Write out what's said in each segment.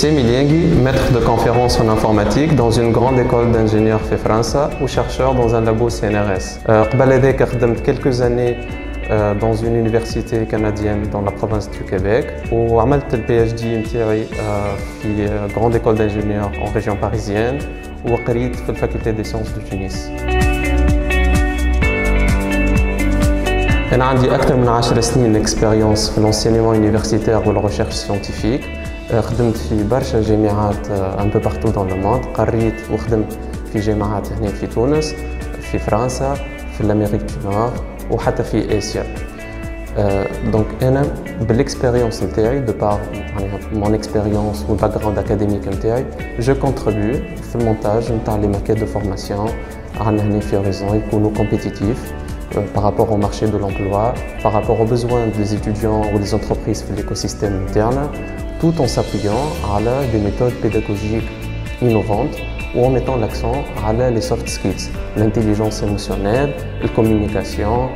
Semi Liengui, maître de conférence en informatique dans une grande école d'ingénieurs في فرنسا ou chercheur dans un labo CNRS. قبل هذاك خدمت quelques années dans une université canadienne dans la province du Québec وعملت البي اتش دي نتاعي في grande école d'ingénieurs en région parisienne وقريت في الفاكولté des sciences de Tunis. أنا عندي أكثر من 10 سنين expérience في l'enseignement universitaire و la recherche scientifique. خدمت في برشا جامعات un peu partout dans le monde. قريت وخدمت في جامعات هنا في تونس، في فرنسا، في الأمريك du Nord وحتى في آسيا. دونك أنا بالإكسبيريونس نتاعي دو بار مون إكسبيريونس والباك جراوند أكاديميك نتاعي جو كونتريبيو في المونتاج نتاع لي ماكيت دو فورماسيون عندنا هنا في هوريزون يكونوا كومبيتيتيف par rapport au marché de l'emploi, par rapport aux besoins des étudiants ou des entreprises de l'écosystème interne, tout en s'appuyant à des méthodes pédagogiques innovantes ou en mettant l'accent à les soft skills, l'intelligence émotionnelle, la communication,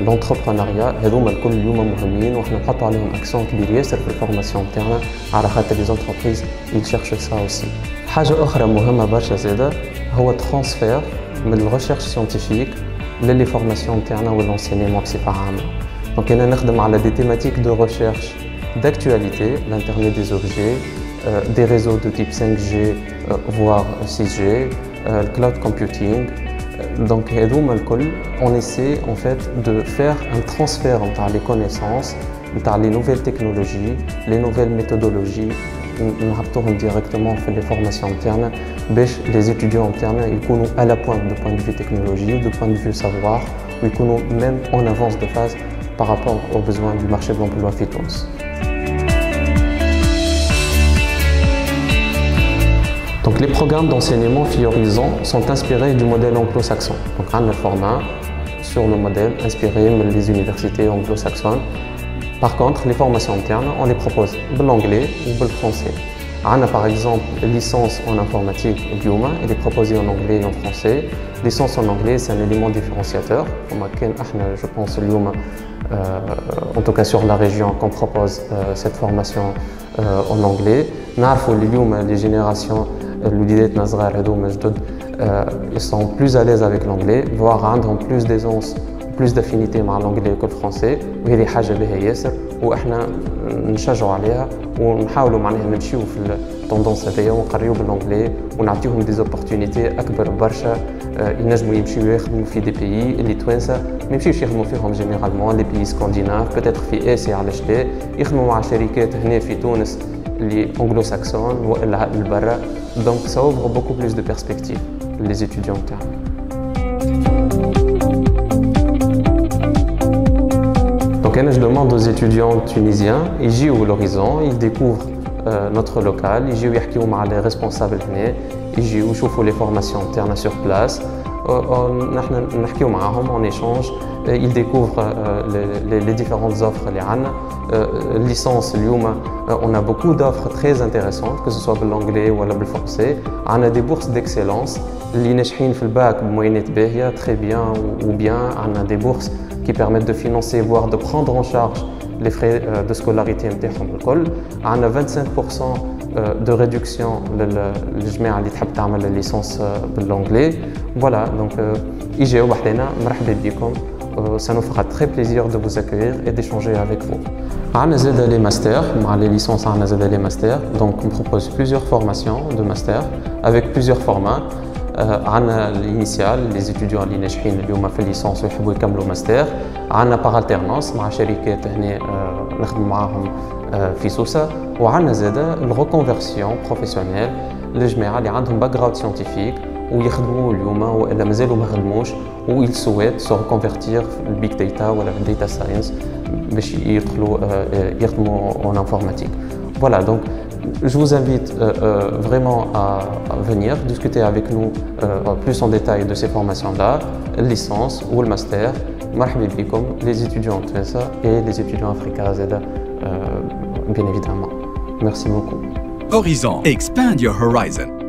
l'entrepreneuriat. هذوما الكل اليوم مهمين وحنا نحطوا عليهم accent كبير ياسر في الفورماسيون تاعنا على خاطر les entreprises ils cherchent ça aussi. حاجة أخرى مهمة برشا زادة هو ترانسفير من الريشيرش سيانتيفيك les formations internes ou l'enseignement psychologique. Donc, on نخدم على des thématiques de recherche d'actualité, l'Internet des objets, des réseaux de type 5G, voire 6G, le cloud computing. Donc, on essaie en fait de faire un transfert entre les connaissances, entre les nouvelles technologies, les nouvelles méthodologies. Nous rapportons directement fait les formations internes, les étudiants internes ils sont à la pointe de point de vue technologie, de point de vue savoir, ou ils sont même en avance de phase par rapport aux besoins du marché de l'emploi في تونس. Donc les programmes d'enseignement Horizon sont inspirés du modèle anglo-saxon. Donc on a le format sur le modèle inspiré des universités anglo-saxonnes. Par contre, les formations internes, on les propose de l'anglais ou de français. On a par exemple licence en informatique, elle est proposée en anglais et en français. Licence en anglais, c'est un élément différenciateur. Je pense en tout cas sur la région qu'on propose cette formation en anglais. Les générations, ils sont plus à l'aise avec l'anglais, voire ont plus d'aisance, plus d'affinité avec l'anglais que le français. وهذه حاجة بها ياسر وإحنا نشجعوا عليها ونحاولوا معناها نمشيو في التوندونس هذيا ونقريو بالانجلي ونعطيهم دي زوبورتونيتي أكبر برشا ينجموا يمشيو يخدموا في دي بيي اللي توانسة ما يمشيوش يخدموا فيهم جينيرالمون لي بيي سكانديناف بيتيتر في آسيا علاش لا يخدموا مع شركات هنا في تونس اللي أنجلو ساكسون وإلا لبرا دونك ça ouvre beaucoup plus de perspectives les étudiants تاعنا. Donc, je demande aux étudiants tunisiens, ils viennent à l'horizon, ils découvrent notre local, ils viennent avec les responsables, ils viennent voir les formations internes sur place, on échange, ils découvrent les différentes offres. Licence, on a beaucoup d'offres très intéressantes, que ce soit l'anglais ou le français. On a des bourses d'excellence, les ناجحين في الباك بموينات باهية très bien ou bien, on a des bourses qui permettent de financer, voire de prendre en charge les frais de scolarité نتاعهم الكل. On a 25% de réduction للجماعة اللي تحب تعمل الليسانس بالانجلي. Voilà, donc يجيو بحدنا مرحبا بكم. Ça nous fera très plaisir de vous accueillir et d'échanger avec vous. On a les masters, les licences, on a les masters. Donc on propose plusieurs formations de master avec plusieurs formats. On a l'initial, les étudiants qui ont fait licence ou qui ont fait master. On a par alternance, مع شركات هنا نخدم معاهم في سوسة. وعندنا زادة الريكونفيرسيون بروفيسيونيل للجماعة اللي عندهم باك جراوند سيانتيفيك ويخدموا اليوم والا مازالوا ما خدموش و ils souhaitent se reconvertir في البيج داتا ولا في الداتا ساينس باش يدخلوا يخدموا en informatique. Voilà, donc je vous invite vraiment à venir discuter avec nous plus en détail de ces formations-là, licence ou le master. مرحبا بكم les étudiants tunisiens et les étudiants africains bien évidemment. Merci beaucoup. Horizon, expand your horizon.